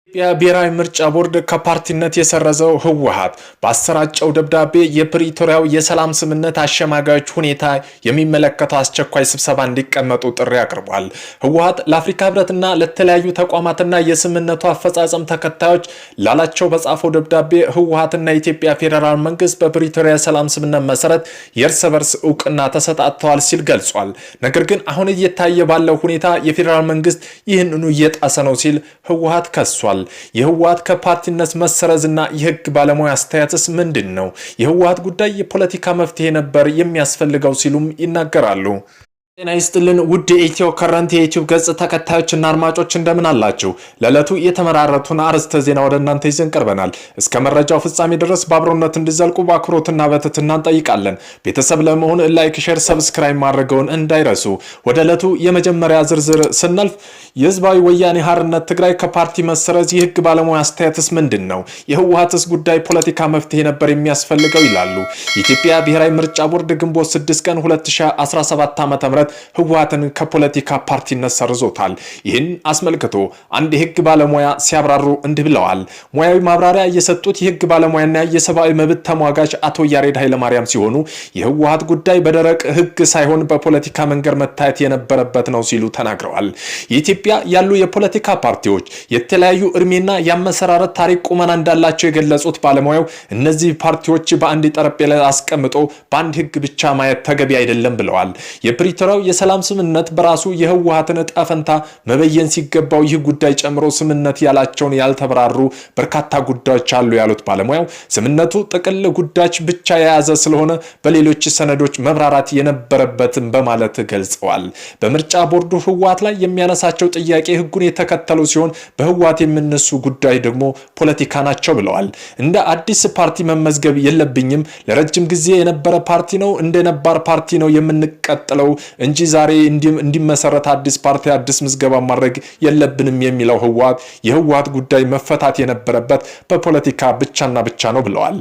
የብሔራዊ ምርጫ ቦርድ ከፓርቲነት የሰረዘው ህወሓት በአሰራጨው ደብዳቤ የፕሪቶሪያው የሰላም ስምምነት አሸማጋዮች ሁኔታ የሚመለከተው አስቸኳይ ስብሰባ እንዲቀመጡ ጥሪ አቅርቧል። ህወሓት ለአፍሪካ ህብረትና ለተለያዩ ተቋማትና የስምምነቱ አፈጻጸም ተከታዮች ላላቸው በጻፈው ደብዳቤ ህወሓትና የኢትዮጵያ ፌዴራል መንግስት በፕሪቶሪያ የሰላም ስምምነት መሰረት የእርስ በርስ እውቅና ተሰጣጥተዋል ሲል ገልጿል። ነገር ግን አሁን እየታየ ባለው ሁኔታ የፌዴራል መንግስት ይህንኑ እየጣሰ ነው ሲል ህወሓት ከሷል። የህወሓት ከፓርቲነት መሰረዝና የህግ ባለሙያ አስተያየትስ ምንድነው? የህወሓት ጉዳይ የፖለቲካ መፍትሄ ነበር የሚያስፈልገው ሲሉም ይናገራሉ። ጤና ይስጥልን ውድ የኢትዮ ከረንት የዩቲዩብ ገጽ ተከታዮችና አድማጮች እንደምን አላችሁ? ለዕለቱ የተመራረጡን አርዕስተ ዜና ወደ እናንተ ይዘን ቀርበናል። እስከ መረጃው ፍጻሜ ድረስ በአብሮነት እንዲዘልቁ በአክብሮትና በትህትና እንጠይቃለን። ቤተሰብ ለመሆን ላይክ፣ ሼር፣ ሰብስክራይብ ማድረገውን እንዳይረሱ። ወደ ዕለቱ የመጀመሪያ ዝርዝር ስናልፍ የህዝባዊ ወያኔ ሓርነት ትግራይ ከፓርቲ መሰረዝ የህግ ባለሙያ አስተያየትስ ምንድነው? የህወሓትስ ጉዳይ ፖለቲካ መፍትሄ ነበር የሚያስፈልገው ይላሉ። የኢትዮጵያ ብሔራዊ ምርጫ ቦርድ ግንቦት 6 ቀን 2017 ዓ.ም ህወሓትን ከፖለቲካ ፓርቲነት ሰርዞታል። ይህን አስመልክቶ አንድ የህግ ባለሙያ ሲያብራሩ እንዲህ ብለዋል። ሙያዊ ማብራሪያ የሰጡት የህግ ባለሙያና የሰብአዊ መብት ተሟጋች አቶ ያሬድ ኃይለማርያም ሲሆኑ የህወሓት ጉዳይ በደረቅ ህግ ሳይሆን በፖለቲካ መንገድ መታየት የነበረበት ነው ሲሉ ተናግረዋል። የኢትዮጵያ ያሉ የፖለቲካ ፓርቲዎች የተለያዩ እድሜና የአመሰራረት ታሪክ ቁመና እንዳላቸው የገለጹት ባለሙያው እነዚህ ፓርቲዎች በአንድ ጠረጴዛ ላይ አስቀምጦ በአንድ ህግ ብቻ ማየት ተገቢ አይደለም ብለዋል። የፕሪቶሪያው የሰላም ስምምነት በራሱ የህወሓትን ዕጣ ፈንታ መበየን ሲገባው ይህ ጉዳይ ጨምሮ ስምምነት ያላቸውን ያልተብራሩ በርካታ ጉዳዮች አሉ ያሉት ባለሙያው ስምምነቱ ጥቅል ጉዳዮች ብቻ የያዘ ስለሆነ በሌሎች ሰነዶች መብራራት የነበረበትን በማለት ገልጸዋል። በምርጫ ቦርዱ ህወሓት ላይ የሚያነሳቸው ጥያቄ ህጉን የተከተሉ ሲሆን በህወሓት የሚነሱ ጉዳይ ደግሞ ፖለቲካ ናቸው ብለዋል። እንደ አዲስ ፓርቲ መመዝገብ የለብኝም፣ ለረጅም ጊዜ የነበረ ፓርቲ ነው፣ እንደ ነባር ፓርቲ ነው የምንቀጥለው እንጂ ዛሬ እንዲመሰረት አዲስ ፓርቲ አዲስ ምዝገባ ማድረግ የለብንም የሚለው ህወሓት የህወሓት ጉዳይ መፈታት የነበረበት በፖለቲካ ብቻና ብቻ ነው ብለዋል።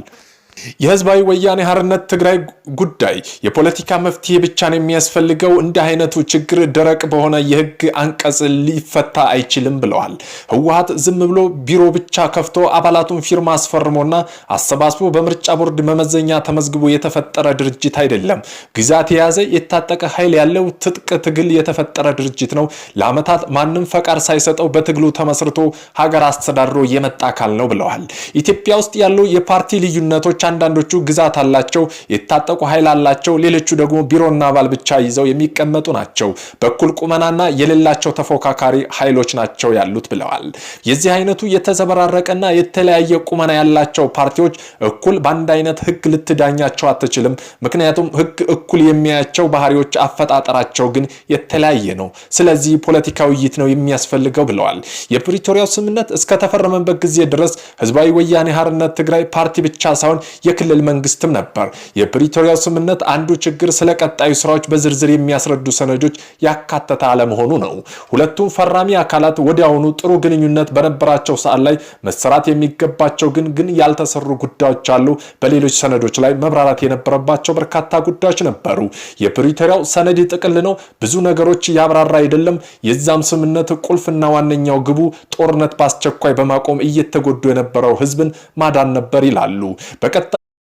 የህዝባዊ ወያኔ ሓርነት ትግራይ ጉዳይ የፖለቲካ መፍትሄ ብቻ ነው የሚያስፈልገው፣ እንደ አይነቱ ችግር ደረቅ በሆነ የህግ አንቀጽ ሊፈታ አይችልም ብለዋል። ህወሓት ዝም ብሎ ቢሮ ብቻ ከፍቶ አባላቱን ፊርማ አስፈርሞና አሰባስቦ በምርጫ ቦርድ መመዘኛ ተመዝግቦ የተፈጠረ ድርጅት አይደለም። ግዛት የያዘ የታጠቀ ኃይል ያለው ትጥቅ ትግል የተፈጠረ ድርጅት ነው። ለአመታት ማንም ፈቃድ ሳይሰጠው በትግሉ ተመስርቶ ሀገር አስተዳድሮ የመጣ አካል ነው ብለዋል። ኢትዮጵያ ውስጥ ያሉ የፓርቲ ልዩነቶች አንዳንዶቹ ግዛት አላቸው፣ የታጠቁ ኃይል አላቸው፣ ሌሎቹ ደግሞ ቢሮና አባል ብቻ ይዘው የሚቀመጡ ናቸው። በኩል ቁመናና የሌላቸው ተፎካካሪ ኃይሎች ናቸው ያሉት ብለዋል። የዚህ አይነቱ የተዘበራረቀና የተለያየ ቁመና ያላቸው ፓርቲዎች እኩል በአንድ አይነት ህግ ልትዳኛቸው አትችልም። ምክንያቱም ህግ እኩል የሚያያቸው ባህሪዎች አፈጣጠራቸው ግን የተለያየ ነው። ስለዚህ ፖለቲካዊ ውይይት ነው የሚያስፈልገው ብለዋል። የፕሪቶሪያው ስምምነት እስከተፈረመበት ጊዜ ድረስ ህዝባዊ ወያኔ ሓርነት ትግራይ ፓርቲ ብቻ ሳይሆን የክልል መንግስትም ነበር። የፕሪቶሪያው ስምምነት አንዱ ችግር ስለ ቀጣዩ ስራዎች በዝርዝር የሚያስረዱ ሰነዶች ያካተተ አለመሆኑ ነው። ሁለቱም ፈራሚ አካላት ወዲያውኑ ጥሩ ግንኙነት በነበራቸው ሰዓት ላይ መሰራት የሚገባቸው ግን ያልተሰሩ ጉዳዮች አሉ። በሌሎች ሰነዶች ላይ መብራራት የነበረባቸው በርካታ ጉዳዮች ነበሩ። የፕሪቶሪያው ሰነድ ጥቅል ነው፣ ብዙ ነገሮች ያብራራ አይደለም። የዛም ስምምነት ቁልፍና ዋነኛው ግቡ ጦርነት በአስቸኳይ በማቆም እየተጎዱ የነበረው ህዝብን ማዳን ነበር ይላሉ።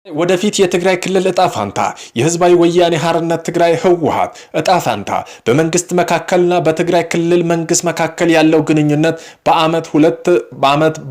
ወደፊት የትግራይ ክልል ዕጣ ፋንታ የህዝባዊ ወያኔ ሓርነት ትግራይ ህወሓት ዕጣ ፋንታ በመንግስት መካከልና በትግራይ ክልል መንግስት መካከል ያለው ግንኙነት በአመት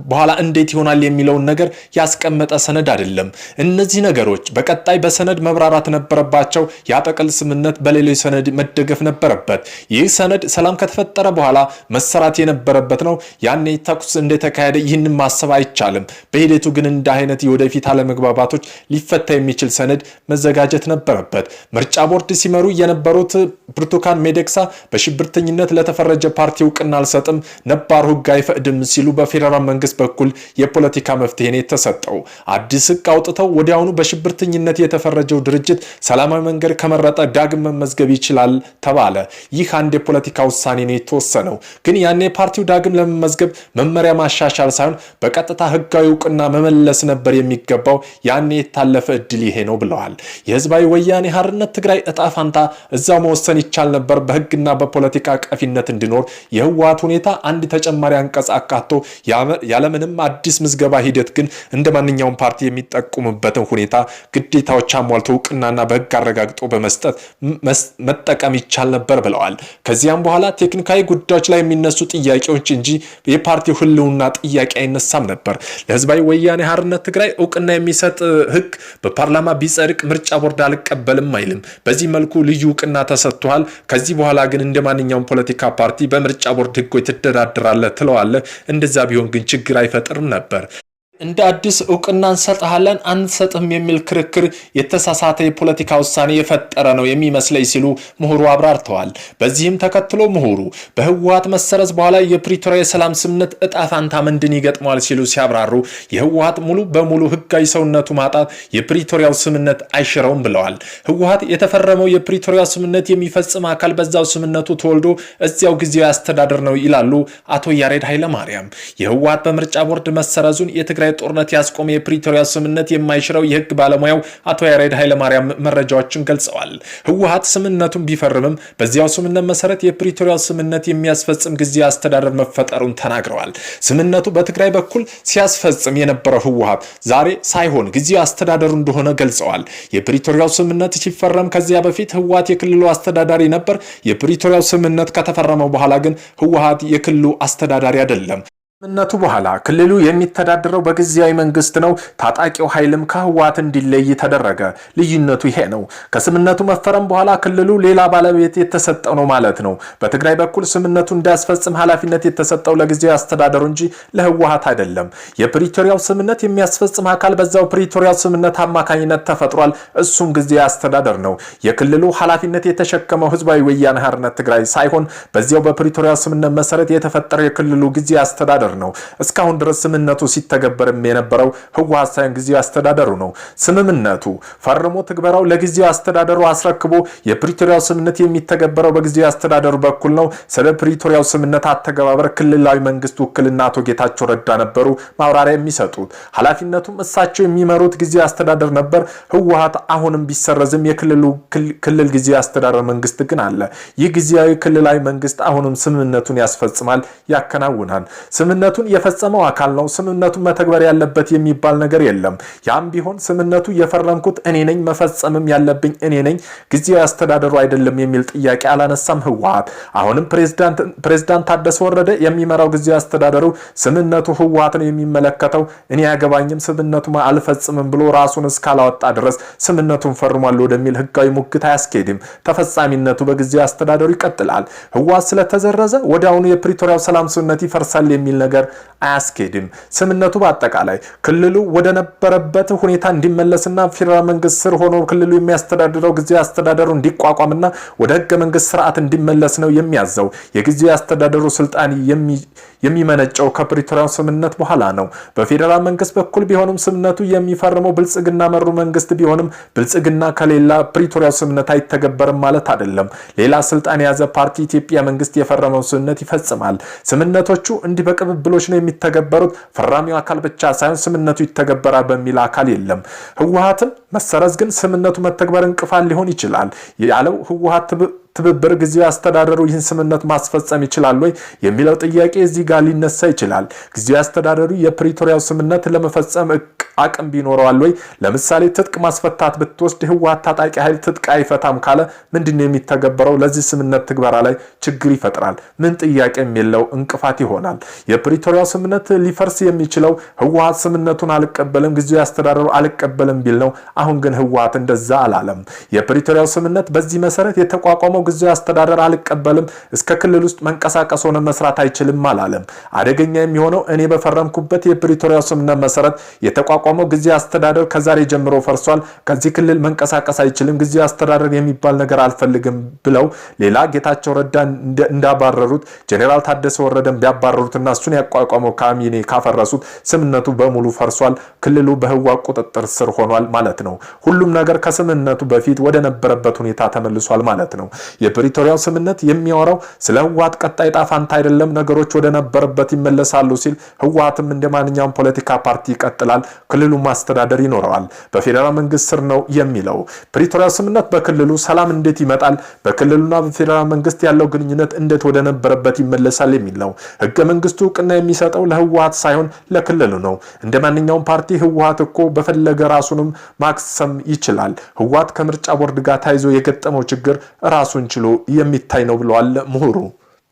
በኋላ እንዴት ይሆናል የሚለውን ነገር ያስቀመጠ ሰነድ አይደለም። እነዚህ ነገሮች በቀጣይ በሰነድ መብራራት ነበረባቸው። ያጠቅል ስምምነት በሌሎች ሰነድ መደገፍ ነበረበት። ይህ ሰነድ ሰላም ከተፈጠረ በኋላ መሰራት የነበረበት ነው። ያኔ ተኩስ እንደተካሄደ ይህንን ማሰብ አይቻልም። በሂደቱ ግን እንደ አይነት የወደፊት አለመግባባቶች ሊፈታ የሚችል ሰነድ መዘጋጀት ነበረበት። ምርጫ ቦርድ ሲመሩ የነበሩት ብርቱካን ሚደቅሳ በሽብርተኝነት ለተፈረጀ ፓርቲ እውቅና አልሰጥም፣ ነባሩ ህግ አይፈቅድም ሲሉ በፌደራል መንግስት በኩል የፖለቲካ መፍትሄ ነው የተሰጠው። አዲስ ህግ አውጥተው ወዲያውኑ በሽብርተኝነት የተፈረጀው ድርጅት ሰላማዊ መንገድ ከመረጠ ዳግም መመዝገብ ይችላል ተባለ። ይህ አንድ የፖለቲካ ውሳኔ ነው የተወሰነው። ግን ያኔ ፓርቲው ዳግም ለመመዝገብ መመሪያ ማሻሻል ሳይሆን በቀጥታ ህጋዊ እውቅና መመለስ ነበር የሚገባው። ያኔ የማይታለፈ እድል ይሄ ነው ብለዋል። የህዝባዊ ወያኔ ሓርነት ትግራይ እጣ ፋንታ እዛው መወሰን ይቻል ነበር። በህግና በፖለቲካ ቀፊነት እንዲኖር የህወሓት ሁኔታ አንድ ተጨማሪ አንቀጽ አካቶ ያለምንም አዲስ ምዝገባ ሂደት ግን እንደ ማንኛውም ፓርቲ የሚጠቁምበትን ሁኔታ ግዴታዎች አሟልቶ እውቅናና በህግ አረጋግጦ በመስጠት መጠቀም ይቻል ነበር ብለዋል። ከዚያም በኋላ ቴክኒካዊ ጉዳዮች ላይ የሚነሱ ጥያቄዎች እንጂ የፓርቲው ህልውና ጥያቄ አይነሳም ነበር። ለህዝባዊ ወያኔ ሓርነት ትግራይ እውቅና የሚሰጥ ህግ በፓርላማ ቢጸድቅ ምርጫ ቦርድ አልቀበልም አይልም። በዚህ መልኩ ልዩ እውቅና ተሰጥቷል። ከዚህ በኋላ ግን እንደ ማንኛውም ፖለቲካ ፓርቲ በምርጫ ቦርድ ህጎች ትተዳደራለህ ትለዋለህ። እንደዛ ቢሆን ግን ችግር አይፈጥርም ነበር። እንደ አዲስ እውቅና እንሰጥሃለን አንሰጥም የሚል ክርክር የተሳሳተ የፖለቲካ ውሳኔ የፈጠረ ነው የሚመስለኝ ሲሉ ምሁሩ አብራርተዋል። በዚህም ተከትሎ ምሁሩ በህወሓት መሰረዝ በኋላ የፕሪቶሪያ የሰላም ስምምነት እጣ ፋንታ ምንድን ይገጥመዋል ሲሉ ሲያብራሩ የህወሓት ሙሉ በሙሉ ህጋዊ ሰውነቱ ማጣት የፕሪቶሪያው ስምምነት አይሽረውም ብለዋል። ህወሓት የተፈረመው የፕሪቶሪያው ስምምነት የሚፈጽም አካል በዛው ስምምነቱ ተወልዶ እዚያው ጊዜያዊ አስተዳደር ነው ይላሉ አቶ ያሬድ ኃይለማርያም። የህወሓት በምርጫ ቦርድ መሰረዙን የትግራይ ጦርነት ያስቆመ የፕሪቶሪያ ስምምነት የማይሽረው የህግ ባለሙያው አቶ ያሬድ ኃይለማርያም መረጃዎችን ገልጸዋል። ህወሓት ስምምነቱን ቢፈርምም በዚያው ስምምነት መሰረት የፕሪቶሪያ ስምምነት የሚያስፈጽም ጊዜያዊ አስተዳደር መፈጠሩን ተናግረዋል። ስምምነቱ በትግራይ በኩል ሲያስፈጽም የነበረው ህወሓት ዛሬ ሳይሆን ጊዜያዊ አስተዳደሩ እንደሆነ ገልጸዋል። የፕሪቶሪያው ስምምነት ሲፈረም ከዚያ በፊት ህወሓት የክልሉ አስተዳዳሪ ነበር። የፕሪቶሪያው ስምምነት ከተፈረመው በኋላ ግን ህወሓት የክልሉ አስተዳዳሪ አይደለም። ስምምነቱ በኋላ ክልሉ የሚተዳደረው በጊዜያዊ መንግስት ነው። ታጣቂው ኃይልም ከህወሓት እንዲለይ ተደረገ። ልዩነቱ ይሄ ነው። ከስምምነቱ መፈረም በኋላ ክልሉ ሌላ ባለቤት የተሰጠው ነው ማለት ነው። በትግራይ በኩል ስምምነቱ እንዲያስፈጽም ኃላፊነት የተሰጠው ለጊዜያዊ አስተዳደሩ እንጂ ለህወሓት አይደለም። የፕሪቶሪያው ስምምነት የሚያስፈጽም አካል በዛው ፕሪቶሪያው ስምምነት አማካኝነት ተፈጥሯል። እሱም ጊዜያዊ አስተዳደር ነው። የክልሉ ኃላፊነት የተሸከመው ህዝባዊ ወያነ ሓርነት ትግራይ ሳይሆን በዚያው በፕሪቶሪያው ስምምነት መሰረት የተፈጠረው የክልሉ ጊዜያዊ አስተዳደር ነው። እስካሁን ድረስ ስምምነቱ ሲተገበርም የነበረው ህወሓት ሳይሆን ጊዜያዊ አስተዳደሩ ነው። ስምምነቱ ፈርሞ ትግበራው ለጊዜያዊ አስተዳደሩ አስረክቦ የፕሪቶሪያው ስምምነት የሚተገበረው በጊዜያዊ አስተዳደሩ በኩል ነው። ስለ ፕሪቶሪያው ስምምነት አተገባበር ክልላዊ መንግስት ውክልና አቶ ጌታቸው ረዳ ነበሩ ማብራሪያ የሚሰጡት። ኃላፊነቱም እሳቸው የሚመሩት ጊዜያዊ አስተዳደር ነበር። ህወሓት አሁንም ቢሰረዝም የክልሉ ክልል ጊዜያዊ አስተዳደር መንግስት ግን አለ። ይህ ጊዜያዊ ክልላዊ መንግስት አሁንም ስምምነቱን ያስፈጽማል፣ ያከናውናል። ስምምነቱን የፈጸመው አካል ነው። ስምምነቱን መተግበር ያለበት የሚባል ነገር የለም። ያም ቢሆን ስምምነቱ የፈረምኩት እኔ ነኝ፣ መፈጸምም ያለብኝ እኔ ነኝ፣ ጊዜያዊ አስተዳደሩ አይደለም የሚል ጥያቄ አላነሳም ህወሓት። አሁንም ፕሬዝዳንት ታደሰ ወረደ የሚመራው ጊዜያዊ አስተዳደሩ ስምምነቱ ህወሓትን የሚመለከተው እኔ ያገባኝም ስምምነቱ አልፈጽምም ብሎ ራሱን እስካላወጣ ድረስ ስምምነቱን ፈርሟል ወደሚል ህጋዊ ሙግት አያስኬድም። ተፈጻሚነቱ በጊዜያዊ አስተዳደሩ ይቀጥላል። ህወሓት ስለተዘረዘ ወዲያውኑ የፕሪቶሪያው ሰላም ስምምነት ይፈርሳል የሚል ነገር አያስኬድም። ስምምነቱ በአጠቃላይ ክልሉ ወደ ነበረበት ሁኔታ እንዲመለስና ፌደራል መንግስት ስር ሆኖ ክልሉ የሚያስተዳድረው ጊዜያዊ አስተዳደሩ እንዲቋቋምና ወደ ህገ መንግስት ስርዓት እንዲመለስ ነው የሚያዘው። የጊዜያዊ አስተዳደሩ ስልጣን የሚመነጨው ከፕሪቶሪያው ስምምነት በኋላ ነው። በፌደራል መንግስት በኩል ቢሆንም ስምምነቱ የሚፈርመው ብልጽግና መሩ መንግስት ቢሆንም ብልጽግና ከሌላ ፕሪቶሪያው ስምምነት አይተገበርም ማለት አይደለም። ሌላ ስልጣን የያዘ ፓርቲ ኢትዮጵያ መንግስት የፈረመው ስምምነት ይፈጽማል። ስምምነቶቹ እንዲህ በቅብብሎች ነው የሚተገበሩት። ፈራሚው አካል ብቻ ሳይሆን ስምምነቱ ይተገበራል በሚል አካል የለም። ህወሓትም መሰረዝ ግን ስምምነቱ መተግበር እንቅፋት ሊሆን ይችላል ያለው ህወሓት ትብብር ጊዜያዊ አስተዳደሩ ይህን ስምምነት ማስፈጸም ይችላል ወይ የሚለው ጥያቄ እዚህ ጋር ሊነሳ ይችላል። ጊዜያዊ አስተዳደሩ የፕሪቶሪያው ስምምነት ለመፈጸም አቅም ቢኖረዋል ወይ? ለምሳሌ ትጥቅ ማስፈታት ብትወስድ ህወሓት ታጣቂ ኃይል ትጥቅ አይፈታም ካለ ምንድነው የሚተገበረው? ለዚህ ስምምነት ትግበራ ላይ ችግር ይፈጥራል። ምን ጥያቄ የሚለው እንቅፋት ይሆናል። የፕሪቶሪያው ስምምነት ሊፈርስ የሚችለው ህወሓት ስምምነቱን አልቀበልም፣ ጊዜያዊ አስተዳደሩ አልቀበልም ቢል ነው። አሁን ግን ህወሓት እንደዛ አላለም። የፕሪቶሪያው ስምምነት በዚህ መሰረት የተቋቋመው ጊዜያዊ አስተዳደር አልቀበልም፣ እስከ ክልል ውስጥ መንቀሳቀስ ሆነ መስራት አይችልም አላለም። አደገኛ የሚሆነው እኔ በፈረምኩበት የፕሪቶሪያው ስምምነት መሰረት የተቋቋመው ጊዜያዊ አስተዳደር ከዛሬ ጀምሮ ፈርሷል፣ ከዚህ ክልል መንቀሳቀስ አይችልም፣ ጊዜያዊ አስተዳደር የሚባል ነገር አልፈልግም ብለው ሌላ ጌታቸው ረዳ እንዳባረሩት ጄኔራል ታደሰ ወረደን ቢያባረሩትና እሱን ያቋቋመው ካቢኔ ካፈረሱት ስምምነቱ በሙሉ ፈርሷል፣ ክልሉ በህወሓት ቁጥጥር ስር ሆኗል ማለት ነው። ሁሉም ነገር ከስምምነቱ በፊት ወደ ነበረበት ሁኔታ ተመልሷል ማለት ነው። የፕሪቶሪያው ስምምነት የሚያወራው ስለ ህወሓት ቀጣይ ዕጣ ፈንታ አይደለም፣ ነገሮች ወደ ነበረበት ይመለሳሉ ሲል ህወሓትም እንደማንኛውም ፖለቲካ ፓርቲ ይቀጥላል፣ ክልሉ ማስተዳደር ይኖረዋል፣ በፌደራል መንግስት ስር ነው የሚለው። ፕሪቶሪያው ስምምነት በክልሉ ሰላም እንዴት ይመጣል፣ በክልሉና በፌደራል መንግስት ያለው ግንኙነት እንዴት ወደ ነበረበት ይመለሳል የሚል ነው። ህገ መንግስቱ እውቅና የሚሰጠው ለህወሓት ሳይሆን ለክልሉ ነው። እንደማንኛውም ፓርቲ ህወሓት እኮ በፈለገ ራሱንም ማክሰም ይችላል። ህወሓት ከምርጫ ቦርድ ጋር ታይዞ የገጠመው ችግር ራሱን ችሎ የሚታይ ነው ብለዋል ምሁሩ።